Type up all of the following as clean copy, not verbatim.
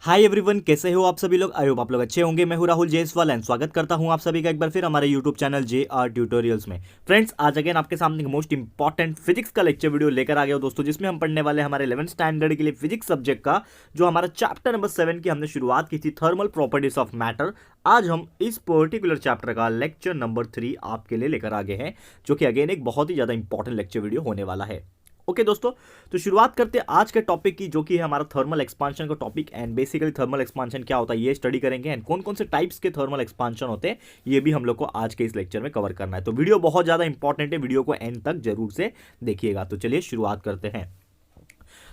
Hi everyone, कैसे हो आप सभी लोग। आई होप आप लोग अच्छे होंगे। मैं हूं राहुल जयसवाल एंड स्वागत करता हूं आप सभी का एक बार फिर हमारे यूट्यूब चैनल JR ट्यूटोरियल्स में। फ्रेंड्स, आज अगेन आपके सामने मोस्ट इंपॉर्टेंट फिजिक्स का लेक्चर वीडियो लेकर आ गया हूं दोस्तों, जिसमें हम पढ़ने वाले हमारे 11th स्टैंडर्ड के लिए फिजिक्स सब्जेक्ट का जो हमारा चैप्टर नंबर 7 की हमने शुरुआत की थी, थर्मल प्रॉपर्टीज ऑफ मैटर। आज हम इस पर्टिकुलर चैप्टर का लेक्चर नंबर 3 आपके लिए लेकर आ गए हैं, जो कि अगेन एक बहुत ही ज्यादा इंपॉर्टेंट लेक्चर वीडियो होने वाला है। ओके दोस्तों, तो शुरुआत करते हैं आज के टॉपिक की, जो कि है हमारा थर्मल एक्सपांशन का topic. And basically thermal expansion क्या होता है ये स्टडी करेंगे, एंड कौन कौन से टाइप्स के थर्मल एक्सपांशन होते हैं ये भी हम लोग को आज के इस लेक्चर में कवर करना है। तो वीडियो बहुत ज्यादा इंपॉर्टेंट है, वीडियो को एंड तक जरूर से देखिएगा। तो चलिए शुरुआत करते हैं।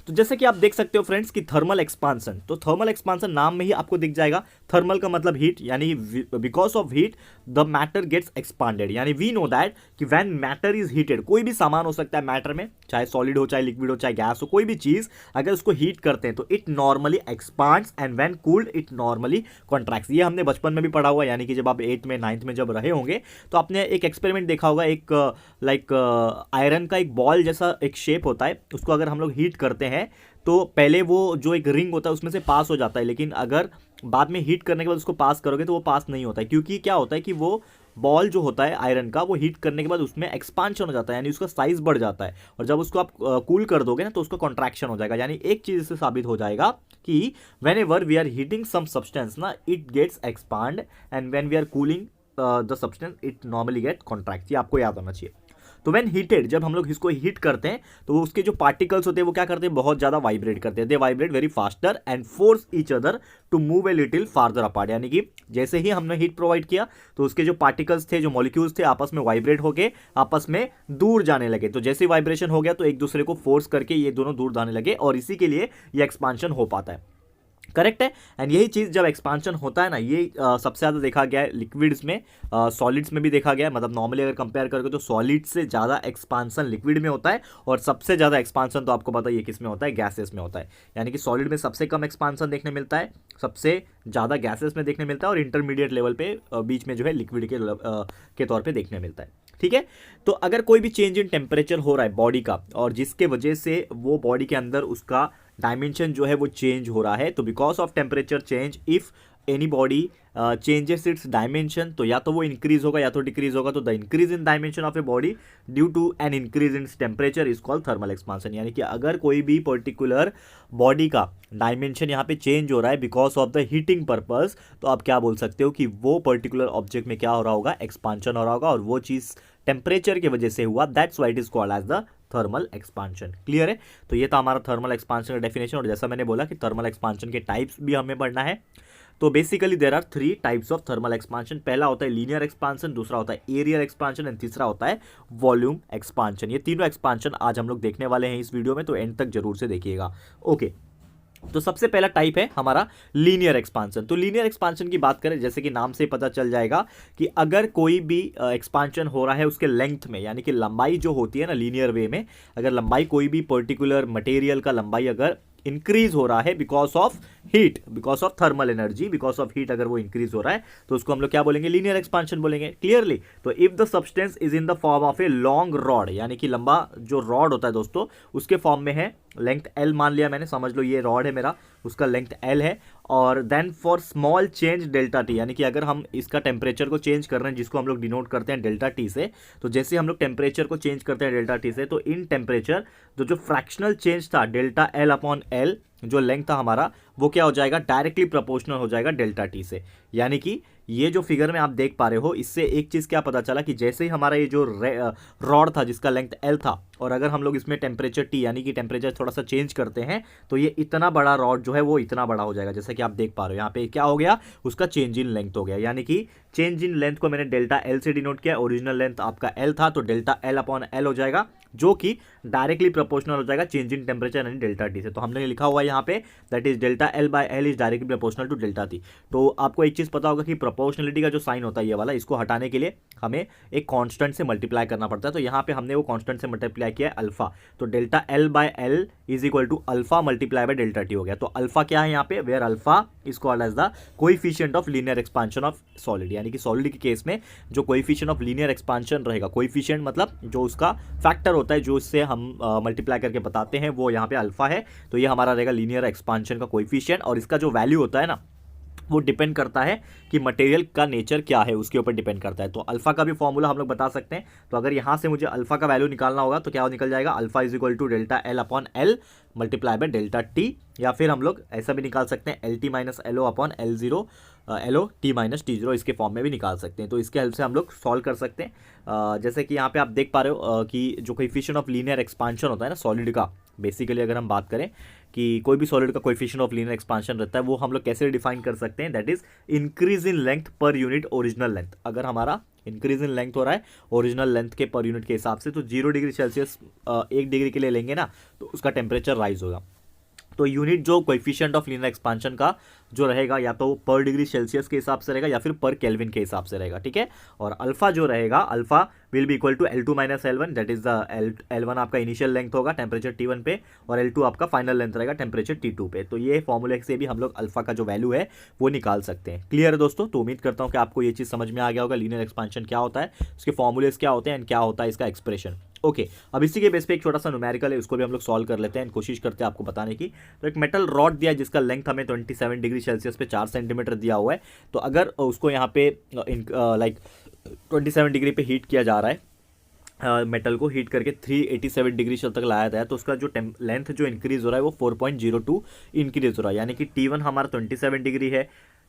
तो जैसे कि आप देख सकते हो फ्रेंड्स कि थर्मल एक्सपांशन, तो थर्मल एक्सपांशन नाम में ही आपको दिख जाएगा। थर्मल का मतलब हीट, यानी because of heat the matter gets expanded. यानी वी नो दैट कि व्हेन मैटर इज हीटेड, कोई भी सामान हो सकता है मैटर में, चाहे सॉलिड हो, चाहे लिक्विड हो, चाहे गैस हो, कोई भी चीज अगर उसको हीट करते हैं तो it normally expands and when cooled it normally contracts. ये हमने बचपन में भी पढ़ा हुआ है, यानी कि जब आप 8th में 9th में जब रहे होंगे तो आपने एक एक्सपेरिमेंट देखा होगा। एक लाइक आयरन का एक बॉल जैसा एक शेप होता है, उसको अगर हम लोग हीट करते हैं तो पहले वो जो एक रिंग होता है उसमें से पास हो जाता है, लेकिन अगर बाद में हीट करने के बाद उसको पास करोगे तो वो पास नहीं होता है, क्योंकि क्या होता है कि वो बॉल जो होता है आयरन का, वो हीट करने के बाद उसमें एक्सपांशन हो जाता है, यानी उसका साइज बढ़ जाता है। और जब उसको आप कूल कर दोगे ना तो उसका कॉन्ट्रैक्शन हो जाएगा। यानी एक चीज इससे साबित हो जाएगा कि whenever we are heating some substance ना, it gets expand, and when we are cooling the substance it normally get contract. ये आपको याद होना चाहिए। तो व्हेन हीटेड, जब हम लोग इसको हीट करते हैं तो उसके जो पार्टिकल्स होते हैं वो क्या करते हैं, बहुत ज्यादा वाइब्रेट करते हैं। They vibrate very faster and force each other to move a little farther apart. यानी कि जैसे ही हमने हीट प्रोवाइड किया तो उसके जो पार्टिकल्स थे, जो मॉलिक्यूल्स थे, आपस में वाइब्रेट होके आपस में दूर जाने लगे। तो जैसे ही वाइब्रेशन हो गया तो एक दूसरे को फोर्स करके ये दोनों दूर जाने लगे, और इसी के लिए ये एक्सपांशन हो पाता है। करेक्ट है। एंड यही चीज जब एक्सपांशन होता है ना, ये सबसे ज्यादा देखा गया है लिक्विड्स में, सॉलिड्स में भी देखा गया है। मतलब नॉर्मली अगर कंपेयर करोगे तो सॉलिड से ज्यादा एक्सपांशन लिक्विड में होता है, और सबसे ज्यादा एक्सपांशन तो आपको पता है ये किस में होता है, गैसेस में होता है। यानी कि सॉलिड में सबसे कम एक्सपांशन देखने मिलता है, सबसे ज्यादा गैसेस में देखने मिलता है, और इंटरमीडिएट लेवल पे बीच में जो है लिक्विड के तौर पे देखने मिलता है। ठीक है। तो अगर कोई भी चेंज इन टेम्परेचर हो रहा है बॉडी का, और जिसके वजह से वो बॉडी के अंदर उसका डायमेंशन जो है वो चेंज हो रहा है, तो because of temperature change if any body changes it's dimension, तो या तो वो इंक्रीज होगा या तो डिक्रीज होगा। तो the increase in dimension of a body due to an increase in temperature is called thermal expansion. यानी कि अगर कोई भी पर्टिकुलर बॉडी का डायमेंशन यहाँ पे चेंज हो रहा है because of the heating purpose, तो आप क्या बोल सकते हो कि वो पर्टिकुलर ऑब्जेक्ट में क्या हो रहा होगा, एक्सपांशन हो रहा होगा, और वो चीज टेम्परेचर की वजह से हुआ। That's why it is called as the thermal expansion. Clear है। तो ये था हमारा थर्मल एक्सपांशन का डेफिनेशन। और जैसा मैंने बोला कि थर्मल एक्सपांशन के टाइप्स भी हमें पढ़ना है। तो basically there are 3 types of thermal expansion. पहला होता है लीनियर एक्सपांशन, दूसरा होता है एरियल एक्सपांशन, एंड तीसरा होता है वॉल्यूम एक्सपांशन। ये तीनों एक्सपांशन आज हम लोग देखने वाले हैं इस वीडियो में, तो एंड तक जरूर से देखिएगा। ओके। तो सबसे पहला टाइप है हमारा लीनियर एक्सपांशन। तो लीनियर एक्सपांशन की बात करें, जैसे कि नाम से पता चल जाएगा कि अगर कोई भी एक्सपांशन हो रहा है उसके लेंथ में, यानी कि लंबाई जो होती है ना लीनियर वे में, अगर लंबाई कोई भी पर्टिकुलर मटेरियल का लंबाई अगर इंक्रीज हो रहा है because of heat, because of thermal energy, because of heat, अगर वो इंक्रीज हो रहा है तो उसको हम लोग क्या बोलेंगे, लीनियर एक्सपांशन बोलेंगे। क्लियरली। तो if the substance is in the form of a long rod, यानी कि लंबा जो रॉड होता है दोस्तों उसके फॉर्म में है, लेंथ एल मान लिया मैंने, समझ लो ये रॉड है मेरा, उसका लेंथ एल है, और then for small change delta T, यानी कि अगर हम इसका टेम्परेचर को चेंज कर रहे हैं, जिसको हम लोग डिनोट करते हैं डेल्टा टी से, तो जैसे हम लोग टेम्परेचर को चेंज करते हैं डेल्टा टी से, तो इन टेम्परेचर जो फ्रैक्शनल चेंज था डेल्टा एल अपॉन एल, जो लेंथ था हमारा, वो क्या हो जाएगा, डायरेक्टली प्रोपोर्शनल हो जाएगा डेल्टा टी से। यानी कि ये जो फिगर में आप देख पा रहे हो, इससे एक चीज क्या पता चला कि जैसे ही हमारा ये जो रॉड था जिसका लेंथ एल था, और अगर हम लोग इसमें टेम्परेचर टी यानी कि टेम्परेचर थोड़ा सा चेंज करते हैं, तो ये इतना बड़ा रॉड जो है वो इतना बड़ा हो जाएगा। जैसे कि आप देख पा रहे हो यहाँ पे क्या हो गया, उसका चेंज इन लेंथ हो गया। यानी कि चेंज इन लेंथ को मैंने डेल्टा एल से डिनोट किया, ओरिजिनल लेंथ आपका एल था, तो डेल्टा एल अपॉन एल हो जाएगा, जो कि डायरेक्टली प्रोपोर्शनल हो जाएगा चेंज इन टेम्परेचर यानी डेल्टा टी से। तो हमने लिखा हुआ है यहाँ पे that is delta L by L is directly proportional to delta T. तो आपको एक चीज पता होगा कि प्रोपोर्शनलिटी का जो साइन होता है ये वाला, इसको हटाने के लिए हमें एक कांस्टेंट से मल्टीप्लाई करना पड़ता है। तो यहाँ पे हमने वो कांस्टेंट से मल्टीप्लाई किया है अल्फा, तो delta L by L is equal to alpha multiply by delta T हो गया। तो अल्फा क्या है यहाँ पे, where alpha is called as the coefficient of linear expansion of solid, यानी कि सॉलिड के केस में जो कोएफिशिएंट ऑफ लीनियर एक्सपांशन रहेगा, कोएफिशिएंट मतलब जो उसका फैक्टर होता है जो इससे हम मल्टीप्लाई करके बताते हैं, वो यहाँ पे अल्फा है। तो ये हमारा रहेगा लीनियर एक्सपांशन का कोएफिशिएंट, और इसका जो वैल्यू होता है ना वो डिपेंड करता है कि मटेरियल का नेचर क्या है, उसके ऊपर डिपेंड करता है। तो अल्फा का भी फॉर्मूला हम लोग बता सकते हैं। तो अगर यहाँ से मुझे अल्फा का वैल्यू निकालना होगा तो क्या निकल जाएगा, alpha is equal to delta L upon L multiply by delta T, या फिर हम लोग ऐसा भी निकाल सकते हैं L T minus L O upon L zero L O T minus T zero, इसके फॉर्म में भी निकाल सकते हैं। तो इसके हेल्प से हम लोग सॉल्व कर सकते हैं। जैसे कि यहाँ पे आप देख पा रहे हो कि जो कोएफिशिएंट ऑफ लीनियर एक्सपांशन होता है ना सॉलिड का, बेसिकली अगर हम बात करें कि कोई भी सॉलिड का कोएफिशिएंट ऑफ लीनियर एक्सपांशन रहता है, वो हम लोग कैसे डिफाइन कर सकते हैं, that is increase in length per unit original length. अगर हमारा इंक्रीज इन लेंथ हो रहा है ओरिजिनल लेंथ के पर यूनिट के हिसाब से, तो 0 डिग्री सेल्सियस 1 डिग्री के लिए लेंगे ना, तो उसका टेम्परेचर राइज होगा। तो यूनिट जो कोएफिशिएंट ऑफ लीनियर एक्सपांशन का जो रहेगा, या तो पर डिग्री सेल्सियस के हिसाब से रहेगा या फिर पर केल्विन के हिसाब से रहेगा, ठीक है। और अल्फा जो रहेगा, alpha will be equal to L2 minus L1, that is the L1 आपका इनिशियल लेंथ होगा टेम्परेचर T1 पे, और L2 आपका फाइनल लेंथ रहेगा टेम्परेचर T2 पे। तो ये फॉर्मूले से भी हम लोग अल्फा का जो वैल्यू है वो निकाल सकते हैं। क्लियर है दोस्तों? तो उम्मीद करता हूँ कि आपको ये चीज़ समझ में आ गया होगा, लीनियर एक्सपांशन क्या होता है, उसके फॉर्मूलेस क्या होते हैं एंड क्या होता है इसका एक्सप्रेशन। ओके, अब इसी के बेस पे एक छोटा सा न्यूमेरिकल है, उसको भी हम लोग सॉल्व कर लेते हैं, कोशिश करते हैं आपको बताने की। तो एक मेटल रॉड दिया है जिसका लेंथ हमें 27 डिग्री सेल्सियस पे 4 सेंटीमीटर दिया हुआ है। तो अगर उसको यहाँ पे लाइक 27 डिग्री पे हीट किया जा रहा है, मेटल को हीट करके 387 डिग्री तक लाया जाए, तो उसका जो लेंथ जो इंक्रीज हो रहा है वो 4.02 इंक्रीज हो रहा है। यानी कि T1 हमारा 27 डिग्री है,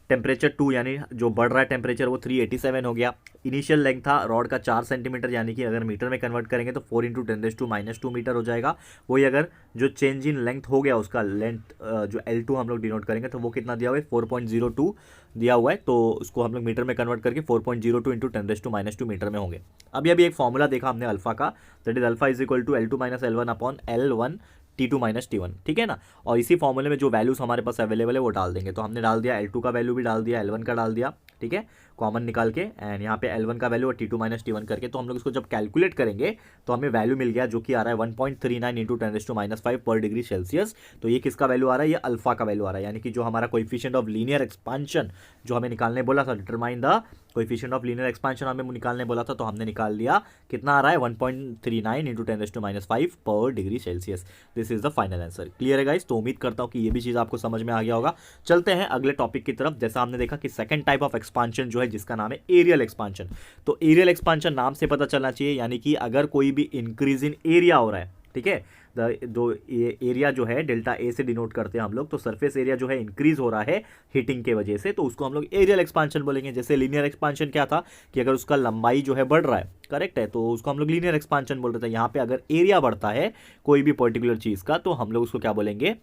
टेम्परेचर 2 यानी जो बढ़ रहा है टेम्परेचर वो 387 हो गया। इनिशियल लेंथ था रॉड का 4 सेंटीमीटर, यानी कि अगर मीटर में कन्वर्ट करेंगे तो 4 इंटू 10⁻² मीटर हो जाएगा। वही अगर जो चेंज इन लेंथ हो गया उसका लेंथ जो L2 हम लोग डिनोट करेंगे तो वो कितना दिया हुआ है, 4.02 दिया हुआ है। तो उसको हम लोग मीटर में कन्वर्ट करके 4.02 इंटू 10⁻² मीटर में होंगे। अभी एक फॉर्मूला देखा हमने अल्फा का, that is alpha is equal to L2 minus L1 upon L1 T2 minus T1, ठीक है ना। और इसी फॉर्मूले में जो वैल्यूज हमारे पास अवेलेबल है वो डाल देंगे। तो हमने डाल दिया L2 का वैल्यू भी डाल दिया, L1 का डाल दिया, ठीक है, कॉमन निकाल के, एंड यहाँ पे L1 का वैल्यू और T2 माइनस T1 करके, तो हम लोग इसको जब कैलकुलेट करेंगे तो हमें वैल्यू मिल गया जो कि आ रहा है 1.39 इंटू 10⁻5 पर डिग्री सेल्सियस। तो ये किसका वैल्यू आ रहा है, ये अल्फा का वैल्यू आ रहा है। यानी कि जो हमारा कोएफिशिएंट ऑफ लीनियर एक्सपांशन जो हमें निकालने बोला था, determine the coefficient of linear expansion हमें निकालने बोला था, तो हमने निकाल लिया। कितना आ रहा है, 1.39 इंटू 10⁻5 पर degree Celsius. This is the final answer. Clear है गाइस? तो उम्मीद करता हूँ कि ये भी चीज़ आपको समझ में आ गया होगा। चलते हैं अगले टॉपिक की तरफ। जैसा हमने देखा कि सेकंड टाइप ऑफ एक्सपांशन जो है जिसका नाम है एरियल एक्सपांशन। तो एरियल एक्सपांशन नाम से पता चलना चाहिए, यानी कि अगर कोई भी इंक्रीज इन एरिया हो रहा है, ठीक है, दो एरिया जो है डेल्टा ए से डिनोट करते हैं हम लोग, तो सरफेस एरिया जो है इंक्रीज हो रहा है हीटिंग के वजह से, तो उसको हम लोग एरियल एक्सपांशन बोलेंगे। जैसे लीनियर एक्सपांशन क्या था कि अगर उसका लंबाई जो है बढ़ रहा है, करेक्ट है, तो उसको हम लोग लीनियर एक्सपांशन बोल रहे थे। यहाँ पे अगर एरिया बढ़ता है कोई भी पर्टिकुलर चीज़ का, तो हम लोग उसको क्या बोलेंगे,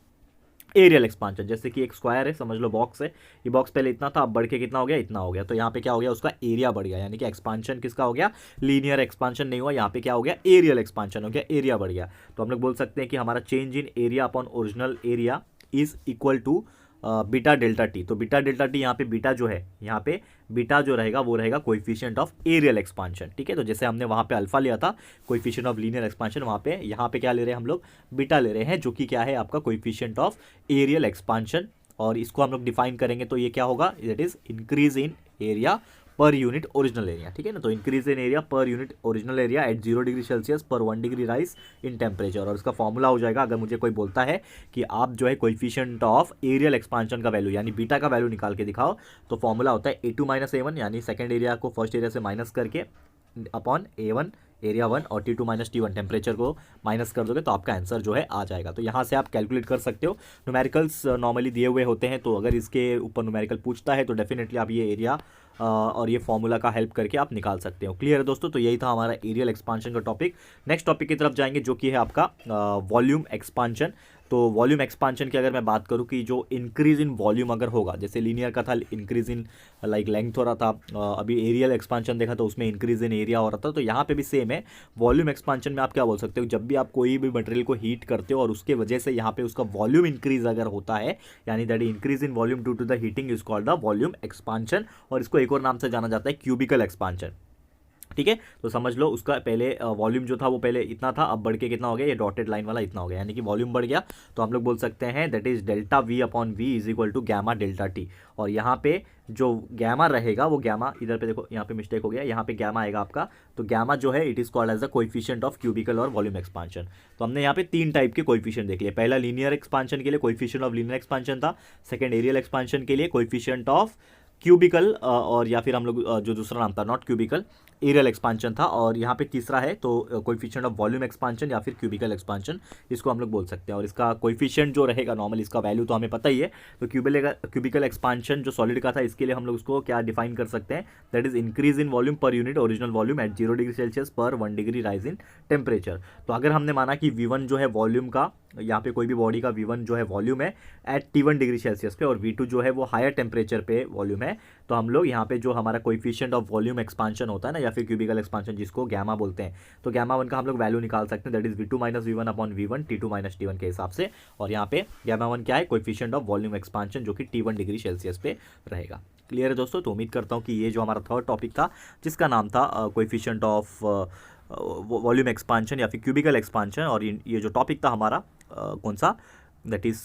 एरियल एक्सपांशन। जैसे कि एक स्क्वायर है, समझ लो बॉक्स है, ये बॉक्स पहले इतना था, अब बढ़ के कितना हो गया, इतना हो गया। तो यहाँ पे क्या हो गया, उसका एरिया बढ़ गया, यानी कि एक्सपांशन किसका हो गया, लीनियर एक्सपांशन नहीं हुआ, यहाँ पे क्या हो गया, एरियल एक्सपांशन हो गया, एरिया बढ़ गया। तो हम लोग बोल सकते हैं कि हमारा change in area upon original area is equal to beta delta T. तो बीटा डेल्टा टी, यहाँ पे बीटा जो है, यहाँ पे बीटा जो रहेगा वो रहेगा कोएफिशिएंट ऑफ एरियल एक्सपांशन, ठीक है। तो जैसे हमने वहाँ पे अल्फा लिया था कोएफिशिएंट ऑफ लीनियर एक्सपांशन, वहाँ पे यहाँ पे क्या ले रहे हैं हम लोग, बीटा ले रहे हैं, जो कि क्या है आपका कोएफिशिएंट ऑफ एरियल एक्सपांशन। और इसको हम लोग डिफाइन करेंगे तो ये क्या होगा, that is increase in area per unit original area, ठीक है ना। तो increase in area per unit original area at 0 degree Celsius पर 1 डिग्री राइज इन टेम्परेचर। और इसका फॉर्मूला हो जाएगा, अगर मुझे कोई बोलता है कि आप जो है कोएफिशिएंट ऑफ एरियल एक्सपांशन का वैल्यू यानी बीटा का वैल्यू निकाल के दिखाओ, तो फॉर्मूला होता है A2 माइनस A1, यानी सेकंड एरिया को फर्स्ट एरिया से माइनस करके अपॉन A1 एरिया 1 और T2 माइनस T1 टेम्परेचर को माइनस कर दोगे तो आपका आंसर जो है आ जाएगा। तो यहाँ से आप कैलकुलेट कर सकते हो। न्यूमेरिकल्स नॉर्मली दिए हुए होते हैं, तो अगर इसके ऊपर न्यूमेरिकल पूछता है तो डेफिनेटली आप ये एरिया और ये फॉर्मूला का हेल्प करके आप निकाल सकते हो। क्लियर है दोस्तों? तो यही था हमारा एरियल एक्सपांशन का टॉपिक। नेक्स्ट टॉपिक की तरफ जाएंगे जो कि है आपका वॉल्यूम एक्सपांशन। तो वॉल्यूम एक्सपांशन की अगर मैं बात करूं कि जो इंक्रीज इन वॉल्यूम अगर होगा, जैसे लीनियर का था इंक्रीज इन लाइक लेंथ हो रहा था, अभी एरियल एक्सपांशन देखा तो उसमें इंक्रीज इन एरिया हो रहा था, तो यहाँ पे भी सेम है। वॉल्यूम एक्सपांशन में आप क्या बोल सकते हो, जब भी आप कोई भी मटेरियल को हीट करते हो और उसके वजह से यहाँ पे उसका वॉल्यूम इंक्रीज अगर होता है, यानी that increase in volume due to the heating is called the volume expansion. और इसको एक और नाम से जाना जाता है क्यूबिकल एक्सपांशन। ठीक है। तो समझ लो उसका पहले वॉल्यूम जो था वो पहले इतना था, अब बढ़ के कितना हो गया, ये डॉटेड लाइन वाला इतना हो गया, यानी कि वॉल्यूम बढ़ गया। तो हम लोग बोल सकते हैं that is delta V upon V is equal to gamma delta T. और यहाँ पे जो गैमा रहेगा वो गैमा, इधर पे देखो यहाँ पे मिस्टेक हो गया, यहाँ पे गैमा आएगा आपका। तो गैमा जो है it is called as the coefficient of cubical और वॉल्यूम एक्सपांशन। तो हमने यहाँ पे 3 टाइप के कोएफिशिएंट देख लिए। पहला लीनियर एक्सपांशन के लिए कोएफिशिएंट ऑफ लीनियर एक्सपांशन था। सेकंड एरियल एक्सपांशन के लिए कोएफिशिएंट ऑफ क्यूबिकल, और या फिर हम लोग जो दूसरा नाम था नॉट क्यूबिकल, एरियल एक्सपांशन था। और यहाँ पे तीसरा है तो कोएफिशिएंट ऑफ वॉल्यूम एक्सपांशन या फिर क्यूबिकल एक्सपांशन, इसको हम लोग बोल सकते हैं। और इसका कोएफिशिएंट जो रहेगा नॉर्मल, इसका वैल्यू तो हमें पता ही है। तो क्यूबिकल एक्सपांशन जो सॉलिड का था, इसके लिए हम लोग उसको क्या डिफाइन कर सकते हैं, that is increase in volume per unit original volume at 0 degree Celsius पर 1 डिग्री राइज इन टेम्परेचर। तो अगर हमने माना कि V1 जो है वॉल्यूम का, यहाँ पे कोई भी बॉडी का V1 जो है वॉल्यूम है एट T1 डिग्री सेल्सियस पे, और V2 जो है वो हायर टेम्परेचर पे वॉल्यूम है, तो हम लोग यहाँ पे जो हमारा कोएफिशिएंट ऑफ वॉल्यूम एक्सपांशन होता है ना, या फिर क्यूबिकल एक्सपांशन जिसको गैमा बोलते हैं, तो गैमा 1 का हम लोग वैल्यू निकाल सकते हैं, that is V2 minus V1 upon V1 T2 minus T1 के हिसाब से। और यहाँ पे गैमा 1 क्या है, कोएफिशिएंट ऑफ वॉल्यूम एक्सपांशन, जो कि T1 डिग्री सेल्सियस पे रहेगा। क्लियर है दोस्तों। तो उम्मीद करता हूँ कि ये जो हमारा थर्ड टॉपिक था जिसका नाम था कोएफिशिएंट ऑफ वॉल्यूम एक्सपांशन या फिर क्यूबिकल एक्सपांशन, और ये जो टॉपिक था हमारा कौन सा, दैट इज़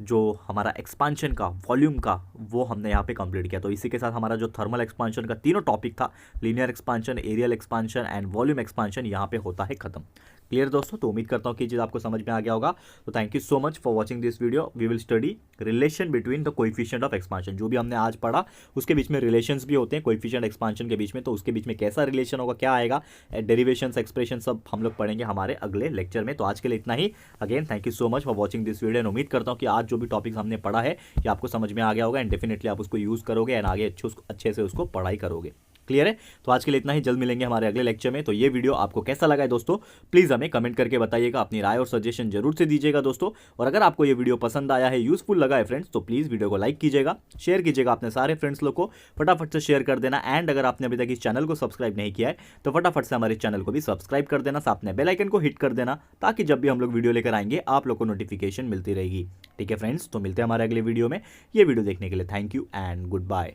जो हमारा एक्सपांशन का वॉल्यूम का, वो हमने यहाँ पे कंप्लीट किया। तो इसी के साथ हमारा जो थर्मल एक्सपांशन का तीनों टॉपिक था, linear expansion, areal expansion and volume expansion, यहाँ पे होता है खत्म। क्लियर दोस्तों। तो उम्मीद करता हूँ कि चीज़ आपको समझ में आ गया होगा। तो thank you so much for watching this video. We will study relation between the coefficient of expansion. जो भी हमने आज पढ़ा उसके बीच में रिलेशंस भी होते हैं कोएफिशिएंट एक्सपांशन के बीच में, तो उसके बीच में कैसा रिलेशन होगा, क्या आएगा, डेरिवेशंस, एक्सप्रेशन, सब हम लोग पढ़ेंगे हमारे अगले लेक्चर में। तो आज के लिए इतना ही। Again thank you so much for watching this video, and उम्मीद करता हूँ कि आज जो भी टॉपिक्स हमने पढ़ा है ये आपको समझ में आ गया होगा, एंड डेफिनेटली आप उसको यूज़ करोगे एंड आगे अच्छे से उसको पढ़ाई करोगे। क्लियर है। तो आज के लिए इतना ही, जल्द मिलेंगे हमारे अगले लेक्चर में। तो ये वीडियो आपको कैसा लगा है दोस्तों, प्लीज़ हमें कमेंट करके बताइएगा, अपनी राय और सजेशन जरूर से दीजिएगा दोस्तों। और अगर आपको ये वीडियो पसंद आया है, यूजफुल लगा है फ्रेंड्स, तो प्लीज़ वीडियो को लाइक कीजिएगा, शेयर कीजिएगा अपने सारे फ्रेंड्स लोग को, फटाफट से शेयर कर देना। एंड अगर आपने अभी तक इस चैनल को सब्सक्राइब नहीं किया है तो फटाफट से हमारे चैनल को भी सब्सक्राइब कर देना, साथ में बेल आइकन को हिट कर देना, ताकि जब भी हम लोग वीडियो लेकर आएंगे आप लोग को नोटिफिकेशन मिलती रहेगी। ठीक है फ्रेंड्स, तो मिलते हैं हमारे अगले वीडियो में। ये वीडियो देखने के लिए thank you and good bye.